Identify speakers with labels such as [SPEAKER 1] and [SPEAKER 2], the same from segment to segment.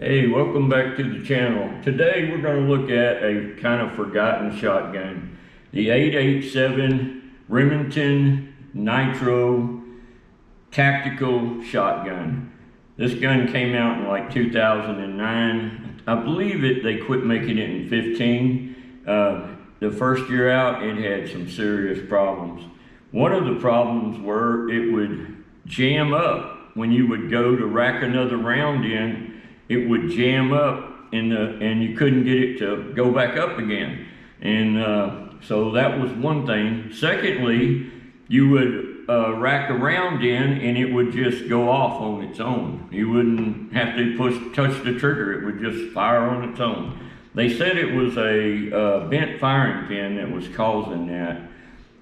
[SPEAKER 1] Hey, welcome back to the channel. Today we're going to look at a kind of forgotten shotgun. The 887 Remington Nitro Tactical Shotgun. This gun came out in like 2009. I believe they quit making it in 15. The first year out, it had some serious problems. One of the problems were it would jam up when you would go to rack another round in. It would jam up and you couldn't get it to go back up again. And so that was one thing. Secondly, you would rack a round in and it would just go off on its own. You wouldn't have to touch the trigger. It would just fire on its own. They said it was a bent firing pin that was causing that.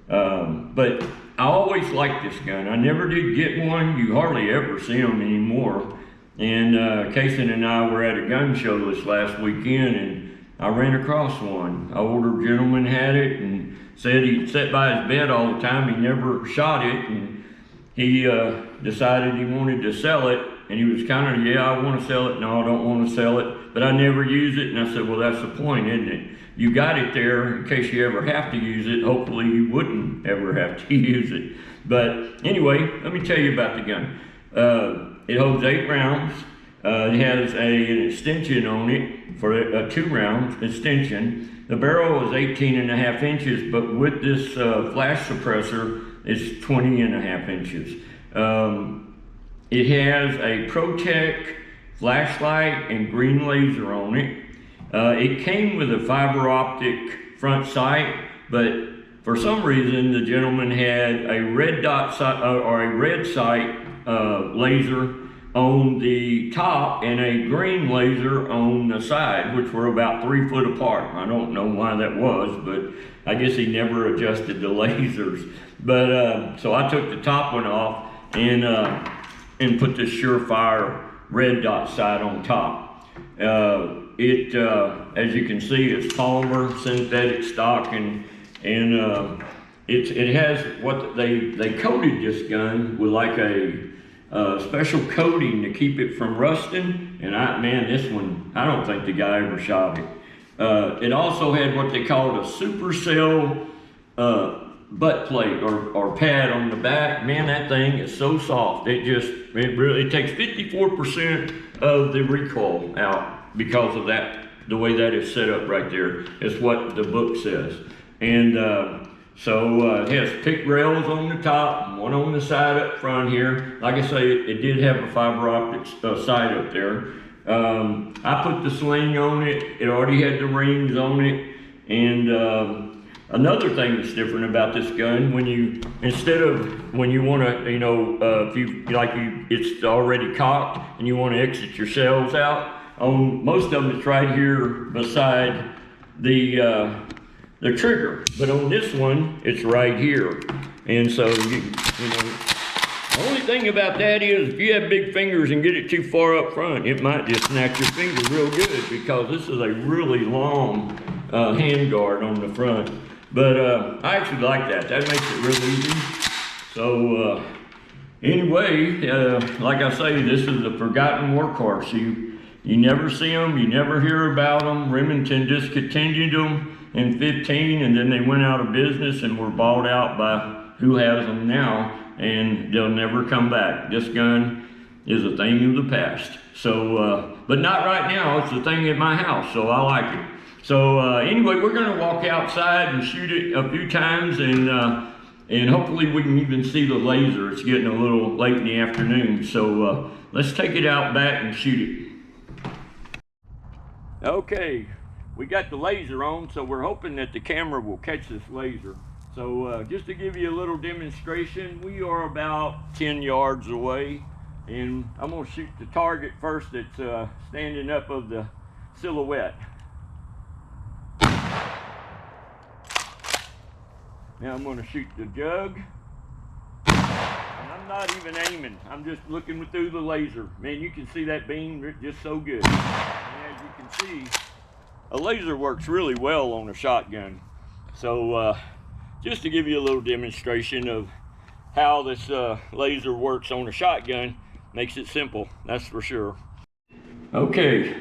[SPEAKER 1] But I always liked this gun. I never did get one. You hardly ever see them anymore. And Kason and I were at a gun show this last weekend and I ran across one. An older gentleman had it and said he sat by his bed all the time. He never shot it, and he decided he wanted to sell it. And he was kind of, yeah, I want to sell it. No, I don't want to sell it, but I never use it. And I said, well, that's the point, isn't it? You got it there in case you ever have to use it. Hopefully you wouldn't ever have to use it. But anyway, let me tell you about the gun. It holds 8 rounds. It has an extension on it for a 2 round extension. The barrel is 18.5 inches, but with this flash suppressor, it's 20.5 inches. It has a ProTech flashlight and green laser on it. It came with a fiber optic front sight, but for some reason the gentleman had a red dot sight or a red sight laser on the top and a green laser on the side, which were about 3 foot apart. I don't know why that was, but I guess he never adjusted the lasers. But so I took the top one off and put this Surefire red dot sight on top. As you can see, it's polymer synthetic stock, and it has what they coated this gun with, like a special coating to keep it from rusting. And man, this one, I don't think the guy ever shot it. It also had what they called a supercell butt plate or pad on the back. Man, that thing is so soft. It really takes 54% of the recoil out because of that. The way that is set up right there is what the book says. And so it has pick rails on the top, and one on the side up front here. Like I say, it did have a fiber optic sight up there. I put the sling on it. It already had the rings on it. And another thing that's different about this gun, when you want to, it's already cocked and you want to exit your shells out. On most of them, it's right here beside the trigger, but on this one, it's right here. And so, the only thing about that is if you have big fingers and get it too far up front, it might just snap your finger real good, because this is a really long hand guard on the front. But I actually like that. That makes it real easy. So anyway, like I say, this is a forgotten workhorse. You never see them, you never hear about them. Remington discontinued them in 15, and then they went out of business and were bought out by who has them now, and they'll never come back. This gun is a thing of the past. So, but not right now. It's a thing at my house, so I like it. So anyway, we're gonna walk outside and shoot it a few times, and hopefully we can even see the laser. It's getting a little late in the afternoon, so let's take it out back and shoot it. Okay, we got the laser on, so we're hoping that the camera will catch this laser. So just to give you a little demonstration, we are about 10 yards away, and I'm gonna shoot the target first that's standing up of the silhouette. Now I'm gonna shoot the jug. And I'm not even aiming, I'm just looking through the laser. Man, you can see that beam just so good. As you can see, a laser works really well on a shotgun. So just to give you a little demonstration of how this laser works on a shotgun, makes it simple, that's for sure. Okay,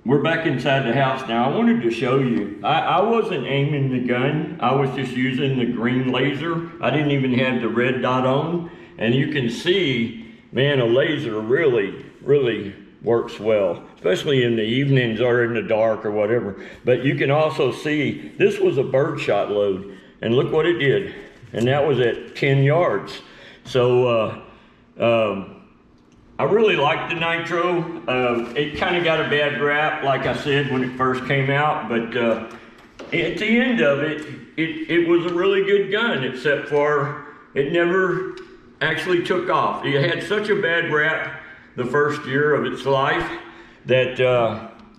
[SPEAKER 1] we're back inside the house now. I wanted to show you, I wasn't aiming the gun. I was just using the green laser. I didn't even have the red dot on. And you can see, man, a laser really works well, especially in the evenings or in the dark or whatever. But you can also see, this was a birdshot load, and look what it did. And that was at 10 yards. So, I really like the nitro. It kind of got a bad rap, like I said, when it first came out, but at the end of it, it was a really good gun, except for it never actually took off. It had such a bad rap the first year of its life that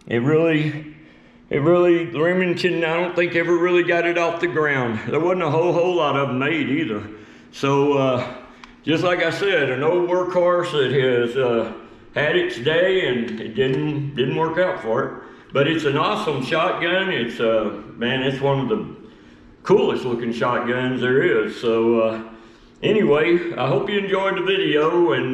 [SPEAKER 1] it really, the Remington, I don't think ever really got it off the ground. There wasn't a whole lot of them made either. So, just like I said, an old workhorse that has had its day and it didn't work out for it. But it's an awesome shotgun. It's man, it's one of the coolest looking shotguns there is. So anyway, I hope you enjoyed the video. And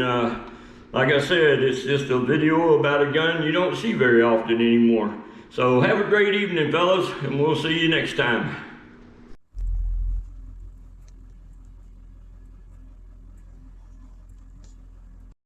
[SPEAKER 1] like I said, it's just a video about a gun you don't see very often anymore. So have a great evening, fellas, and we'll see you next time.